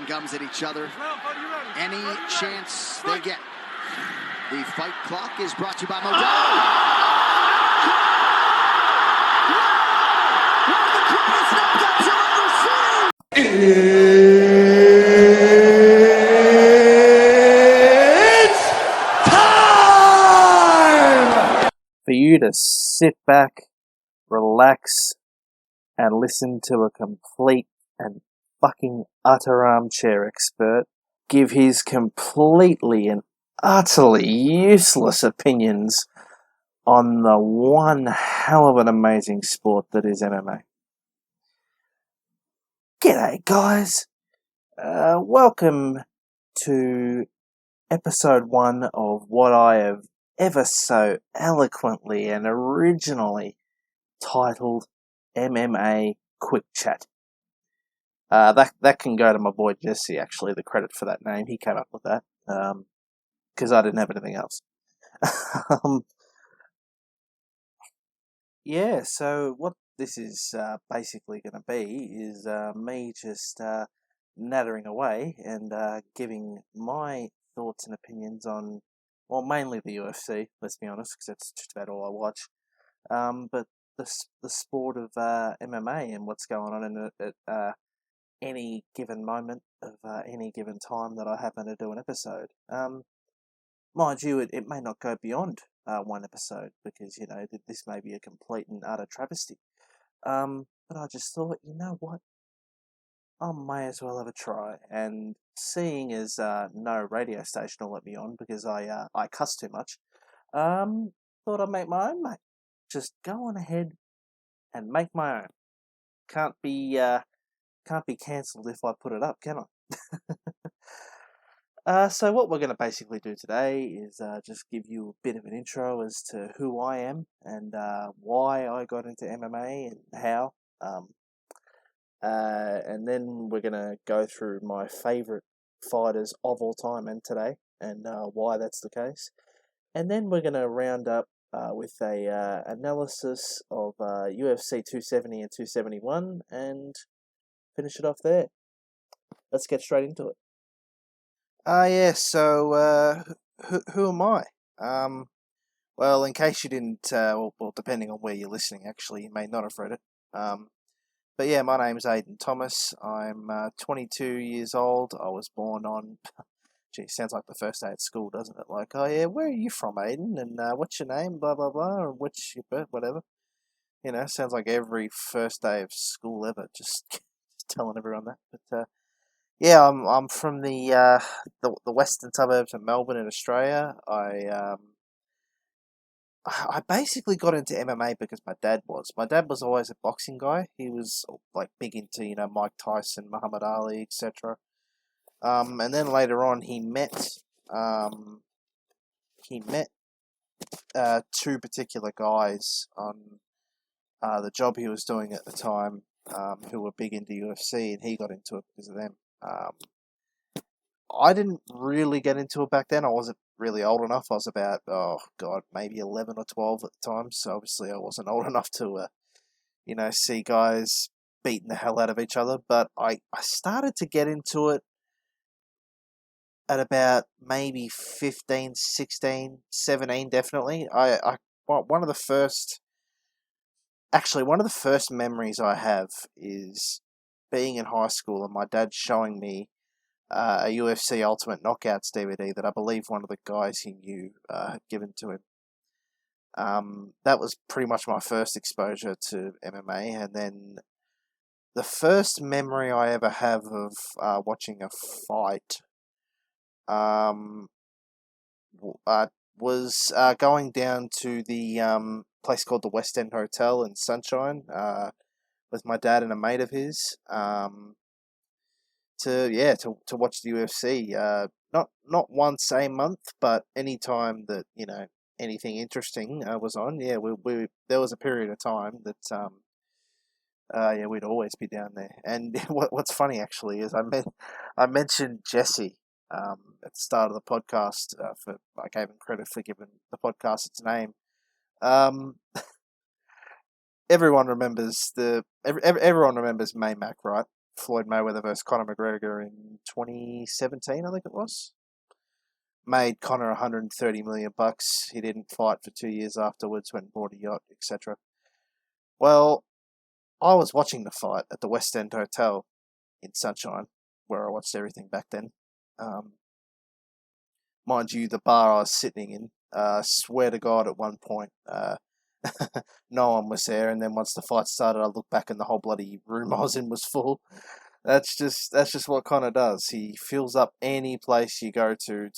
gums at each other any chance they get. The fight clock is brought to you by Modelo. One of the greatest knockouts you'll ever see. It's time for you to sit back, relax, and listen to a complete and fucking utter armchair expert give his completely and utterly useless opinions on the one hell of an amazing sport that is MMA. G'day, guys. Welcome to episode 1 of what I have ever so eloquently and originally titled MMA Quick Chat. That can go to my boy Jesse, actually, the credit for that name. He came up with that, because I didn't have anything else. Yeah, so what this is basically going to be is me just nattering away and giving my thoughts and opinions on, well, mainly the UFC, let's be honest, because that's just about all I watch. But the sport of MMA and what's going on in it at any given moment of any given time that I happen to do an episode. Mind you, it may not go beyond one episode because, you know, this may be a complete and utter travesty. But I just thought, you know what? I may as well have a try. And seeing as no radio station will let me on because I cuss too much, thought I'd make my own, mate. Just go on ahead and make my own. Can't be cancelled if I put it up, can I? So what we're going to basically do today is just give you a bit of an intro as to who I am and why I got into MMA and how. And then we're going to go through my favourite fighters of all time and today and why that's the case. And then we're going to round up with a analysis of UFC 270 and 271 and finish it off there. Let's get straight into it. So who am I? Well, in case you didn't, well, depending on where you're listening, actually, you may not have read it. But yeah, my name's Aidan Thomas. I'm 22 years old. I was born on, gee, sounds like the first day at school, doesn't it? Like, oh yeah, where are you from, Aidan? And what's your name? Blah, blah, blah, or what's your birth, whatever. You know, sounds like every first day of school ever, just telling everyone that. But yeah, I'm from the western suburbs of Melbourne in Australia. I basically got into MMA because my dad was. My dad was always a boxing guy. He was like big into, you know, Mike Tyson, Muhammad Ali, etc. And then later on he met two particular guys on the job he was doing at the time, who were big into UFC, and he got into it because of them. I didn't really get into it back then. I wasn't really old enough. I was about, maybe 11 or 12 at the time. So obviously I wasn't old enough to, see guys beating the hell out of each other. But I started to get into it at about maybe 15, 16, 17, definitely. One of the first memories I have is being in high school and my dad showing me a UFC Ultimate Knockouts DVD that I believe one of the guys he knew had given to him. That was pretty much my first exposure to MMA, and then the first memory I ever have of watching a fight was going down to the place called the West End Hotel in Sunshine with my dad and a mate of his. To watch the UFC, not once a month, but any time that, you know, anything interesting was on. Yeah, we there was a period of time that we'd always be down there. And what's funny actually is I mentioned Jesse at the start of the podcast. I gave him credit for giving the podcast its name. Everyone remembers everyone remembers Maymac, right? Floyd Mayweather versus Conor McGregor in 2017, I think it was. Made Conor 130 million bucks. He didn't fight for 2 years afterwards, went and bought a yacht, etc. Well, I was watching the fight at the West End Hotel in Sunshine, where I watched everything back then. Mind you, the bar I was sitting in, swear to God, at one point, no one was there, and then once the fight started, I looked back and the whole bloody room I was in was full. That's just what Conor does. He fills up any place you go to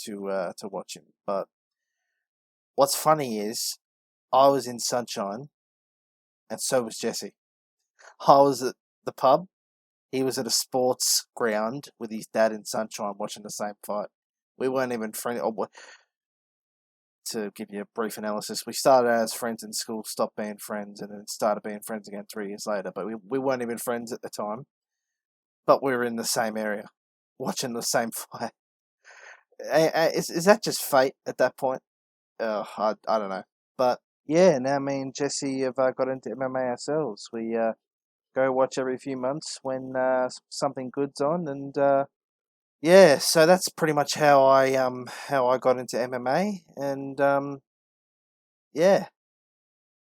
watch him. But what's funny is, I was in Sunshine, and so was Jesse. I was at the pub. He was at a sports ground with his dad in Sunshine watching the same fight. We weren't even friends. To give you a brief analysis, we started out as friends in school, stopped being friends, and then started being friends again 3 years later. But we weren't even friends at the time. But we were in the same area, watching the same fight. Is that just fate at that point? I don't know. But yeah, now me and Jesse have got into MMA ourselves. We go watch every few months when something good's on, and yeah, so that's pretty much how I got into MMA, and yeah,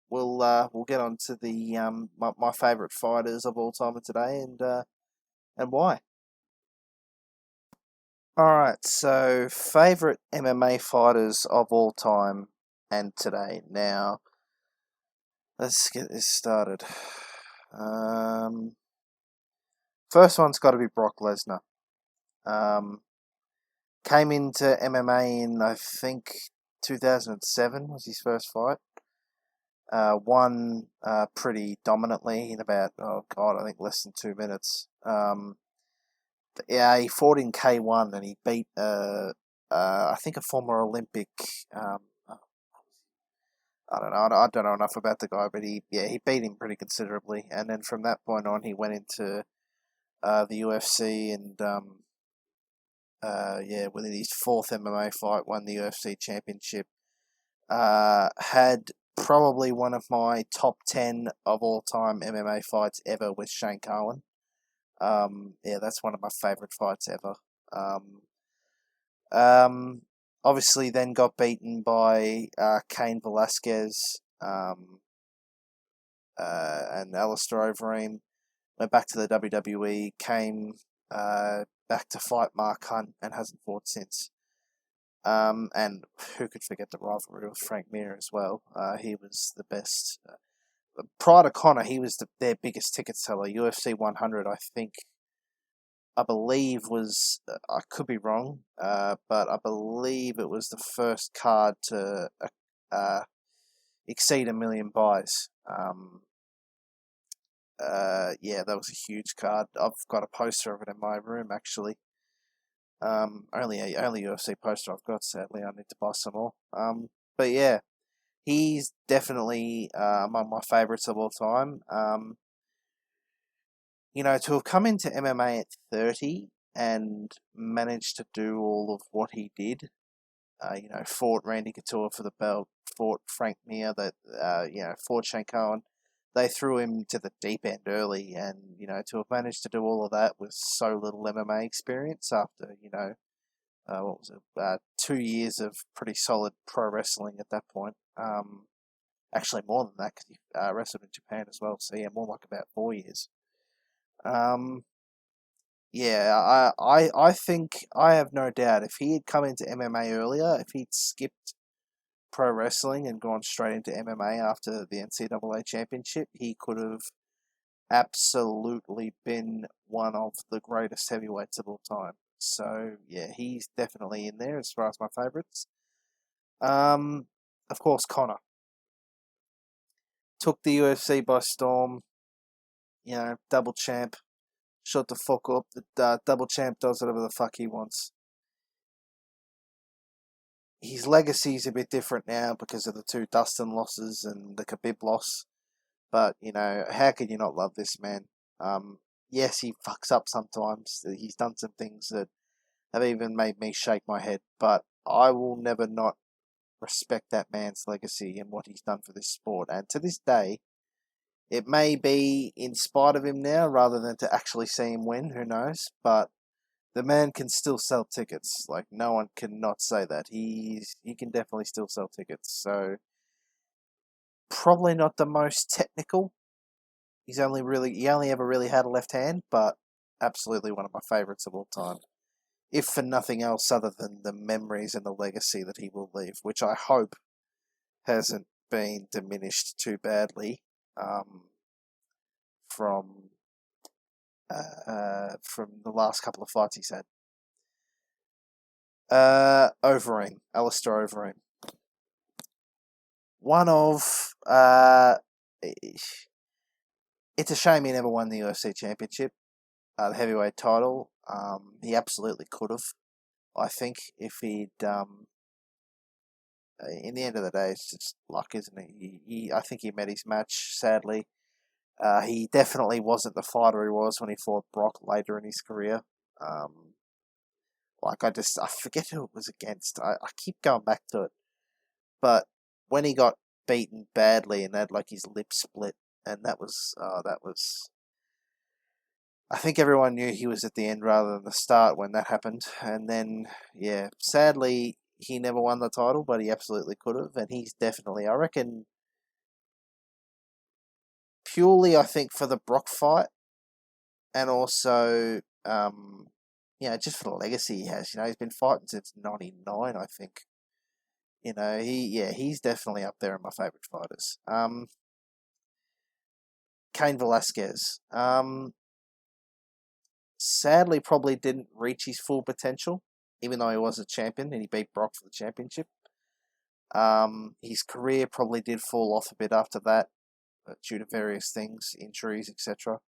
we'll get on to the my favourite fighters of all time today, and why. Alright, so favourite MMA fighters of all time and today. Now, let's get this started. First one's got to be Brock Lesnar. Came into MMA in, I think, 2007 was his first fight. Won pretty dominantly in about, I think less than 2 minutes. Yeah, he fought in K1 and he beat, I think, a former Olympic. I don't know. I don't know enough about the guy, but he beat him pretty considerably. And then from that point on, he went into the UFC and within his fourth MMA fight, won the UFC championship. Had probably one of my top 10 of all time MMA fights ever with Shane Carwin. That's one of my favourite fights ever. Obviously then got beaten by Cain Velasquez and Alistair Overeem. Went back to the WWE, came back to fight Mark Hunt and hasn't fought since. And who could forget the rivalry with Frank Mir as well? He was the best. Prior to Conor, he was their biggest ticket seller. UFC 100, I believe was, I could be wrong, but I believe it was the first card to exceed 1 million buys. That was a huge card. I've got a poster of it in my room, actually. Only UFC poster I've got, sadly. I need to buy some more. But yeah, he's definitely among my favourites of all time. To have come into MMA at 30 and managed to do all of what he did, fought Randy Couture for the belt, fought Frank Mir, fought Shane Carwin. They threw him to the deep end early, and, to have managed to do all of that with so little MMA experience after, 2 years of pretty solid pro wrestling at that point. Actually, more than that, because he wrestled in Japan as well, so yeah, more like about 4 years. I think, I have no doubt, if he had come into MMA earlier, if he'd skipped pro wrestling and gone straight into MMA after the NCAA championship, he could have absolutely been one of the greatest heavyweights of all time. So, yeah, he's definitely in there as far as my favourites. Of course, Conor. Took the UFC by storm. Double champ. Shut the fuck up. The double champ does whatever the fuck he wants. His legacy's a bit different now because of the 2 Dustin losses and the Khabib loss. But, how can you not love this man? Yes, he fucks up sometimes. He's done some things that have even made me shake my head. But I will never not respect that man's legacy and what he's done for this sport. And to this day, It may be in spite of him now, rather than to actually see him win. Who knows? But the man can still sell tickets. Like, no one can not say that. He can definitely still sell tickets. So probably not the most technical. He only ever really had a left hand, but absolutely one of my favourites of all time. If for nothing else other than the memories and the legacy that he will leave, which I hope hasn't been diminished too badly from the last couple of fights he's had. Overeem, Alistair Overeem. One of it's a shame he never won the UFC championship, the heavyweight title. He absolutely could have. I think if he'd in the end of the day, it's just luck, isn't it? I think he met his match, sadly. He definitely wasn't the fighter he was when he fought Brock later in his career. I forget who it was against. I keep going back to it. But when he got beaten badly and had like his lip split, and that was, I think everyone knew he was at the end rather than the start when that happened. And then, yeah, sadly, he never won the title, but he absolutely could have. And he's definitely, I reckon, purely, I think, for the Brock fight, and also, just for the legacy he has. He's been fighting since '99, I think. He's definitely up there in my favourite fighters. Cain Velasquez. Sadly, probably didn't reach his full potential, even though he was a champion and he beat Brock for the championship. His career probably did fall off a bit after that, due to various things, injuries, etc.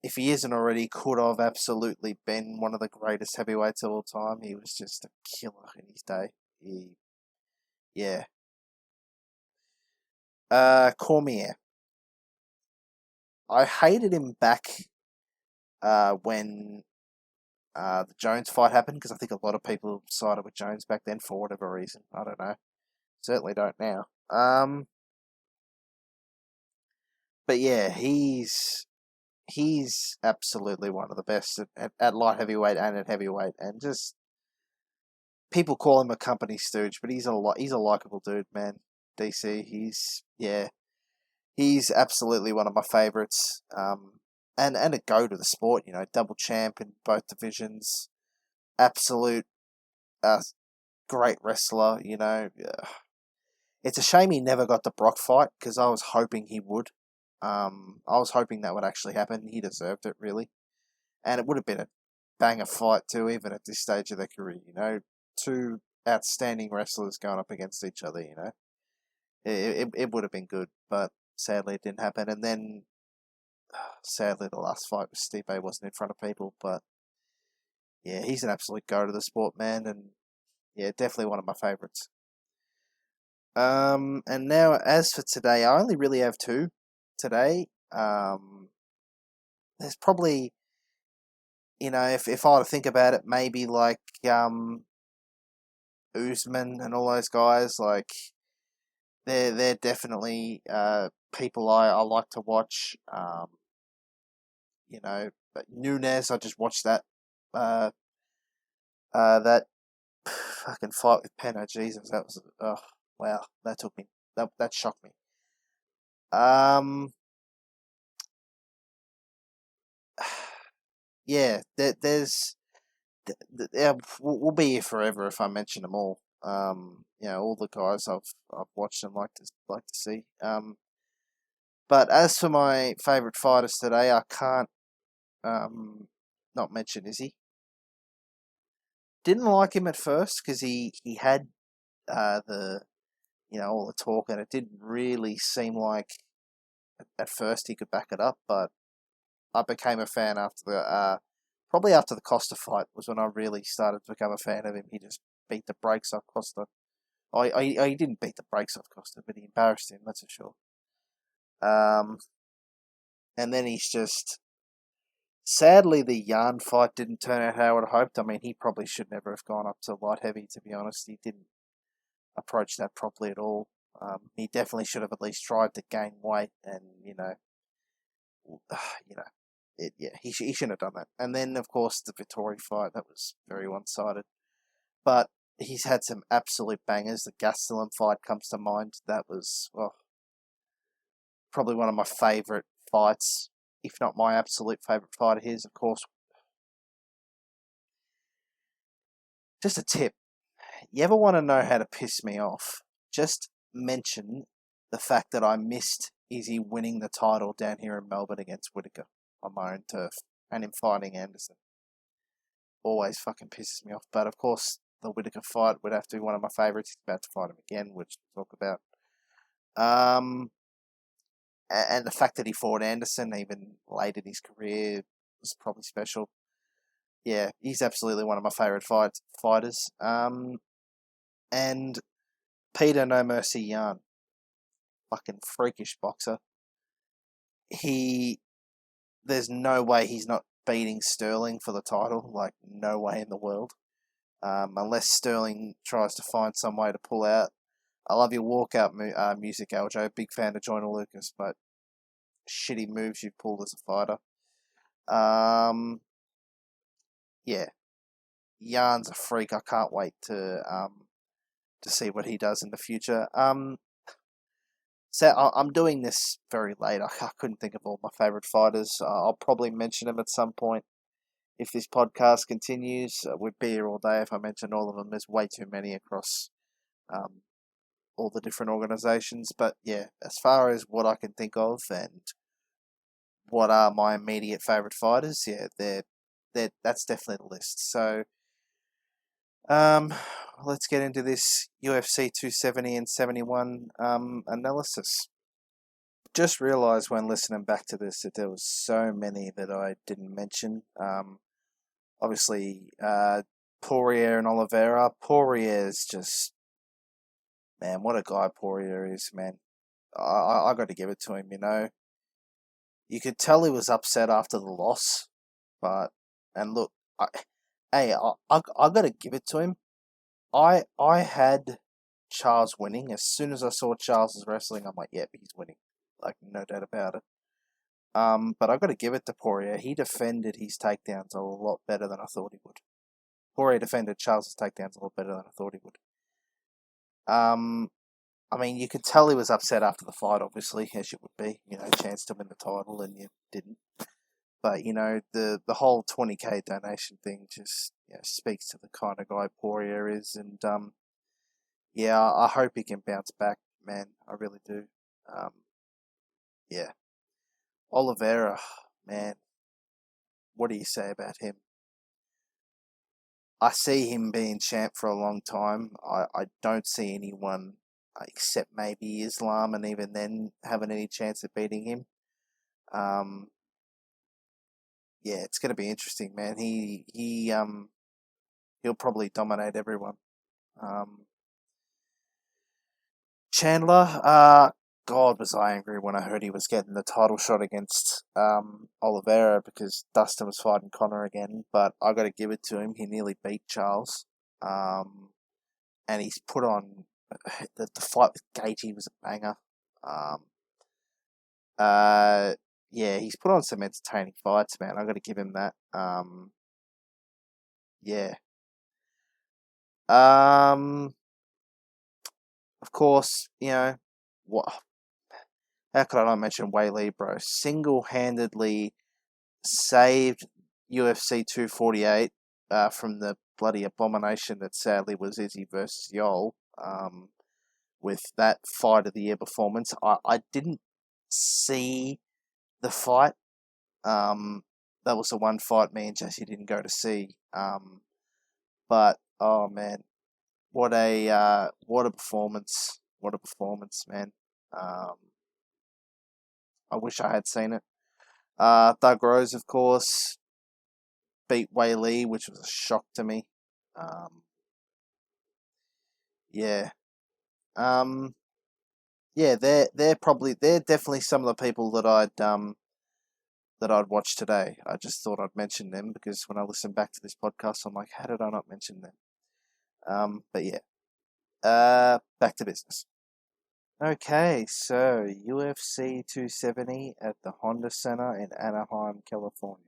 If he isn't already, could have absolutely been one of the greatest heavyweights of all time. He was just a killer in his day. Cormier. I hated him back when the Jones fight happened, because I think a lot of people sided with Jones back then for whatever reason. I don't know. Certainly don't now. But yeah, he's absolutely one of the best at light heavyweight and at heavyweight, and just people call him a company stooge, but he's a likable dude, man. DC, he's absolutely one of my favorites. And a go to the sport, double champ in both divisions, absolute great wrestler. It's a shame he never got the Brock fight, because I was hoping he would. I was hoping that would actually happen. He deserved it, really. And it would have been a banger fight too, even at this stage of their career. Two outstanding wrestlers going up against each other. It would have been good, but sadly it didn't happen. And then, sadly, the last fight with Stipe wasn't in front of people. But yeah, he's an absolute go to the sport, man, and yeah, definitely one of my favourites. And now, as for today, I only really have two today. There's probably, if I were to think about it, maybe like Usman and all those guys, like they're definitely people I like to watch. But Nunes, I just watched that that fucking fight with Penna. Jesus, that was wow, that took me, that shocked me. Yeah, we'll be here forever if I mention them all. All the guys I've watched and like to see. But as for my favourite fighters today, I can't not mention Izzy. Didn't like him at first because he had all the talk, and it didn't really seem like at first he could back it up. But I became a fan after probably after the Costa fight was when I really started to become a fan of him. He just beat the brakes off Costa. He didn't beat the brakes off Costa, but he embarrassed him, that's for sure. And then he's just... Sadly, the Yarn fight didn't turn out how I would have hoped. I mean, he probably should never have gone up to light heavy, to be honest. He didn't approach that properly at all. He definitely should have at least tried to gain weight, and he shouldn't have done that. And then, of course, the Vettori fight, that was very one-sided. But he's had some absolute bangers. The Gastelum fight comes to mind. That was probably one of my favourite fights, if not my absolute favourite fight of his. Of course, just a tip. You ever want to know how to piss me off? Just mention the fact that I missed Izzy winning the title down here in Melbourne against Whittaker on my own turf, and him fighting Anderson. Always fucking pisses me off. But of course, the Whittaker fight would have to be one of my favourites. He's about to fight him again, which we'll talk about. And the fact that he fought Anderson even late in his career was probably special. Yeah, he's absolutely one of my favourite fighters. And Peter No Mercy Yan, fucking freakish boxer. There's no way he's not beating Sterling for the title. Like, no way in the world. Unless Sterling tries to find some way to pull out. I love your walkout music, Aljo. Big fan of Joyner Lucas, but shitty moves you've pulled as a fighter. Yeah. Yarn's a freak. I can't wait to see what he does in the future. So I'm doing this very late. I couldn't think of all my favourite fighters. I'll probably mention them at some point if this podcast continues. We'd be here all day if I mentioned all of them. There's way too many across all the different organisations. But yeah, as far as what I can think of and what are my immediate favourite fighters, yeah, that's definitely the list. So let's get into this UFC 270 and 71 analysis. Just realised when listening back to this that there was so many that I didn't mention. Obviously, Poirier and Oliveira. Poirier's just, man, what a guy Poirier is, man. I got to give it to him, You could tell he was upset after the loss, and look, I got to give it to him. I had Charles winning. As soon as I saw Charles was wrestling, I'm like, yep, he's winning. Like, no doubt about it. But I got to give it to Poirier. He defended his takedowns a lot better than I thought he would. Poirier defended Charles' takedowns a lot better than I thought he would. I mean, you could tell he was upset after the fight, obviously, as you would be. Chance to win the title and you didn't. But, the whole 20k donation thing just speaks to the kind of guy Poirier is. And, I hope he can bounce back, man. I really do. Yeah. Oliveira, man. What do you say about him? I see him being champ for a long time. I don't see anyone except maybe Islam, and even then having any chance of beating him. Yeah, it's going to be interesting, man. He'll probably dominate everyone. Chandler, God, was I angry when I heard he was getting the title shot against Oliveira because Dustin was fighting Conor again. But I got to give it to him. He nearly beat Charles, and he's put on the fight with Gaethje was a banger. Yeah, he's put on some entertaining fights, man. I got to give him that. Yeah. Of course, what? How could I not mention Weili, bro? Single-handedly saved UFC 248 from the bloody abomination that sadly was Izzy versus Yol. With that fight of the year performance, I didn't see the fight. That was the one fight me and Jesse didn't go to see. But oh man, what a performance! What a performance, man. I wish I had seen it. Thug Rose, of course, beat Weili, which was a shock to me. Yeah. Yeah, they're definitely some of the people that I'd watch today. I just thought I'd mention them because when I listen back to this podcast, I'm like, how did I not mention them? But yeah. Back to business. Okay, so UFC 270 at the Honda Center in Anaheim, California.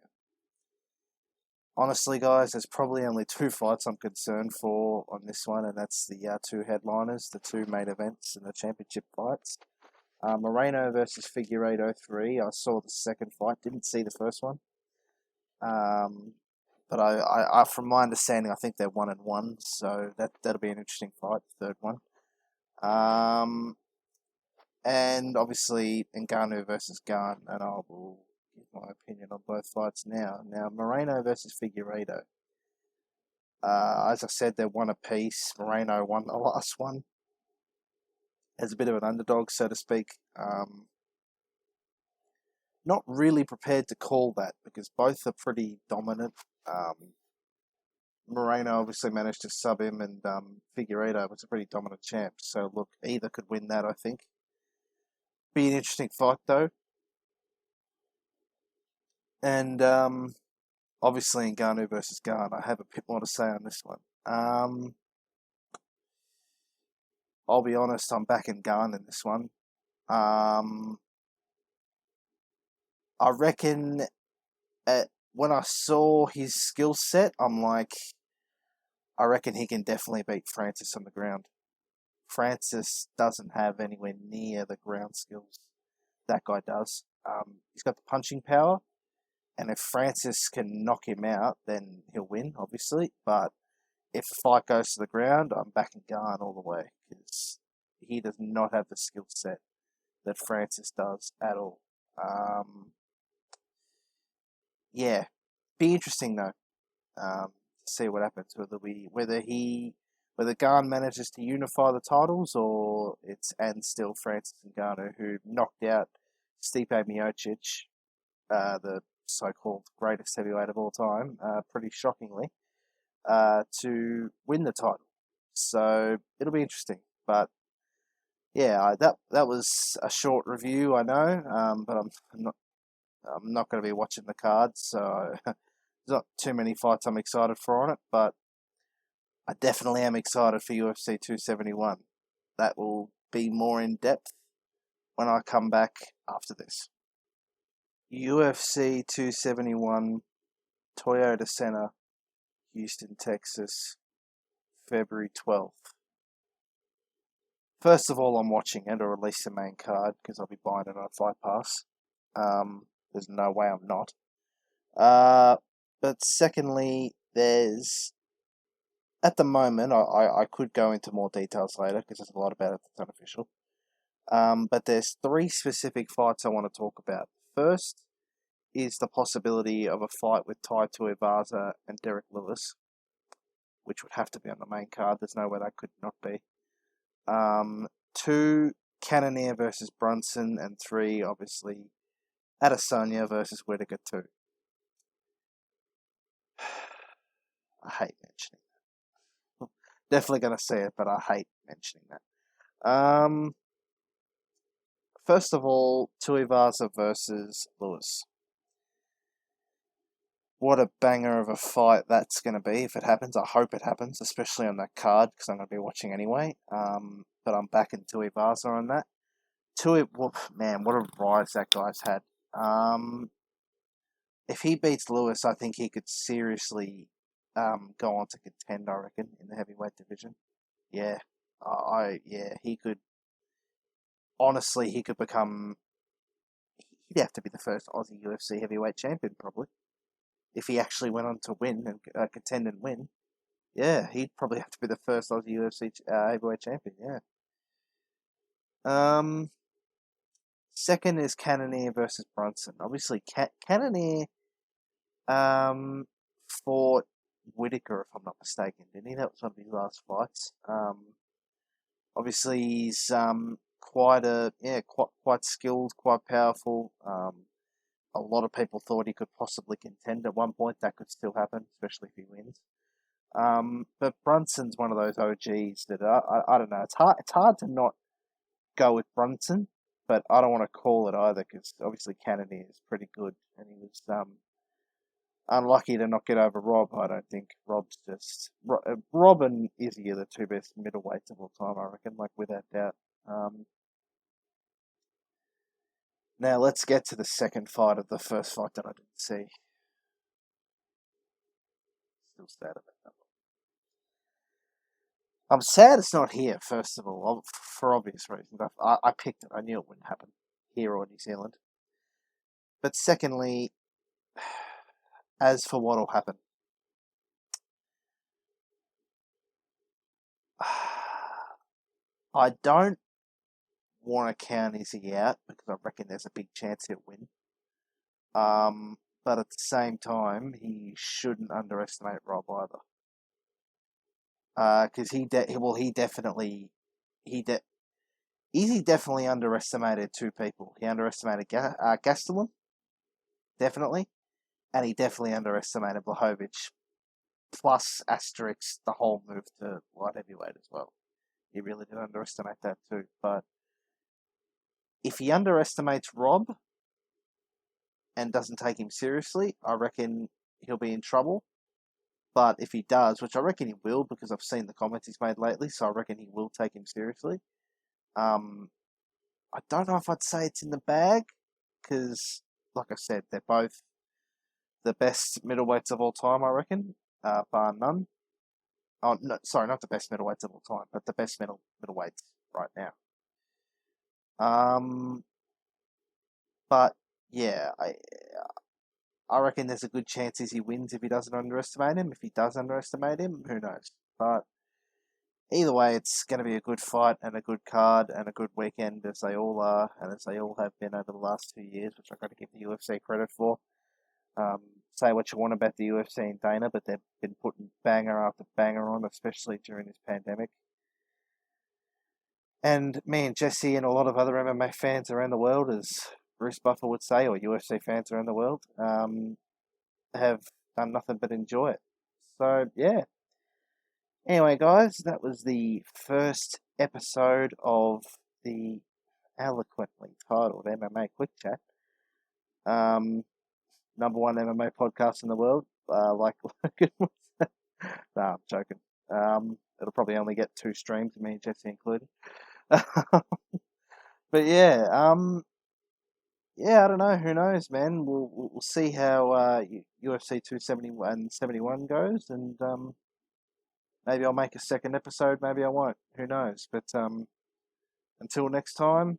Honestly, guys, there's probably only two fights I'm concerned for on this one, and that's the two headliners, the two main events, and the championship fights. Moreno versus Figueiredo 3. I saw the second fight, didn't see the first one. But I, from my understanding, I think they're 1-1, so that'll be an interesting fight, the third one. And obviously Ngannou versus Gane, and I will give my opinion on both fights now. Now, Moreno versus Figueiredo. As I said, they're one apiece. Moreno won the last one as a bit of an underdog, so to speak. Not really prepared to call that because both are pretty dominant. Moreno obviously managed to sub him, and Figueiredo was a pretty dominant champ. So look, either could win that, I think. Be an interesting fight though. And obviously Ngannou versus Gane, I have a bit more to say on this one. I'll be honest, I'm backing Gane in this one. I reckon when I saw his skill set, I'm like, I reckon he can definitely beat Francis on the ground. Francis doesn't have anywhere near the ground skills that guy does. He's got the punching power, and if Francis can knock him out, then he'll win, obviously. But if the fight goes to the ground, I'm backing Gane all the way because he does not have the skill set that Francis does at all. Yeah, be interesting though. To see what happens, whether Gane manages to unify the titles or and still Francis Ngannou, who knocked out Stipe Miocic, the so-called greatest heavyweight of all time, pretty shockingly, to win the title. So it'll be interesting. But yeah, that was a short review, I know, but I'm not going to be watching the cards, so there's not too many fights I'm excited for on it, but I definitely am excited for UFC 271. That will be more in depth when I come back after this. UFC 271, Toyota Center, Houston, Texas, February 12th. First of all, I'm watching it, or at least the main card, because I'll be buying it on Fight Pass. There's no way I'm not. But secondly, there's... At the moment, I could go into more details later, because there's a lot about it that's unofficial. But there's three specific fights I want to talk about. First is the possibility of a fight with Tai Tuivasa and Derek Lewis, which would have to be on the main card. There's no way that could not be. 2, Cannonier versus Brunson, and 3, obviously, Adesanya versus Whittaker II. I hate mentioning that. Definitely going to say it, but I hate mentioning that. First of all, Tuivasa versus Lewis. What a banger of a fight that's going to be if it happens. I hope it happens, especially on that card, because I'm going to be watching anyway. But I'm backing Tuivasa on that. Man, what a rise that guy's had. If he beats Lewis, I think he could seriously go on to contend, I reckon, in the heavyweight division. Yeah, he could. Honestly, he could become... He'd have to be the first Aussie UFC heavyweight champion, probably. If he actually went on to win and contend and win, yeah, he'd probably have to be the first Aussie UFC heavyweight champion. Yeah. Second is Cannonier versus Brunson. Obviously, Cannonier fought Whittaker, if I'm not mistaken, didn't he? That was one of his last fights. Obviously, he's quite skilled, quite powerful. A lot of people thought he could possibly contend at one point. That could still happen, especially if he wins. But Brunson's one of those OGs that I don't know. It's hard to not go with Brunson, but I don't want to call it either because obviously Cannonier is pretty good, and he was unlucky to not get over Rob. I don't think Rob's just Rob and Izzy are the two best middleweights of all time. I reckon, like without doubt. Now let's get to the second fight of the first fight that I didn't see. Still sad about that. I'm sad it's not here, first of all, for obvious reasons. I picked it. I knew it wouldn't happen here or New Zealand. But secondly, as for what will happen, I don't want to count Izzy out because I reckon there's a big chance he'll win. But at the same time, he shouldn't underestimate Rob either. Because Izzy definitely underestimated two people. He underestimated Gastelum, definitely, and he definitely underestimated Blachowicz, plus asterisk the whole move to light heavyweight as well. He really did underestimate that too. But if he underestimates Rob and doesn't take him seriously, I reckon he'll be in trouble. But if he does, which I reckon he will, because I've seen the comments he's made lately, so I reckon he will take him seriously. I don't know if I'd say it's in the bag, because, like I said, they're both the best middleweights of all time, I reckon, bar none. Oh, no, sorry, not the best middleweights of all time, but the best middleweights right now. But yeah, I reckon there's a good chance he wins if he doesn't underestimate him. If he does underestimate him, who knows? But either way, it's going to be a good fight and a good card and a good weekend, as they all are, and as they all have been over the last 2 years, which I've got to give the UFC credit for. Say what you want about the UFC and Dana, but they've been putting banger after banger on, especially during this pandemic. And me and Jesse and a lot of other MMA fans around the world, as Bruce Buffer would say, or UFC fans around the world, have done nothing but enjoy it. So, yeah. Anyway, guys, that was the first episode of the eloquently titled MMA Quick Chat. Number one MMA podcast in the world, like Logan was. Nah, I'm joking. It'll probably only get 2 streams, me and Jesse included. But yeah, I don't know. Who knows, man? We'll see how UFC 271 and 71 goes, and maybe I'll make a second episode. Maybe I won't. Who knows? But until next time,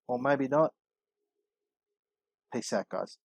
or maybe not. Peace out, guys.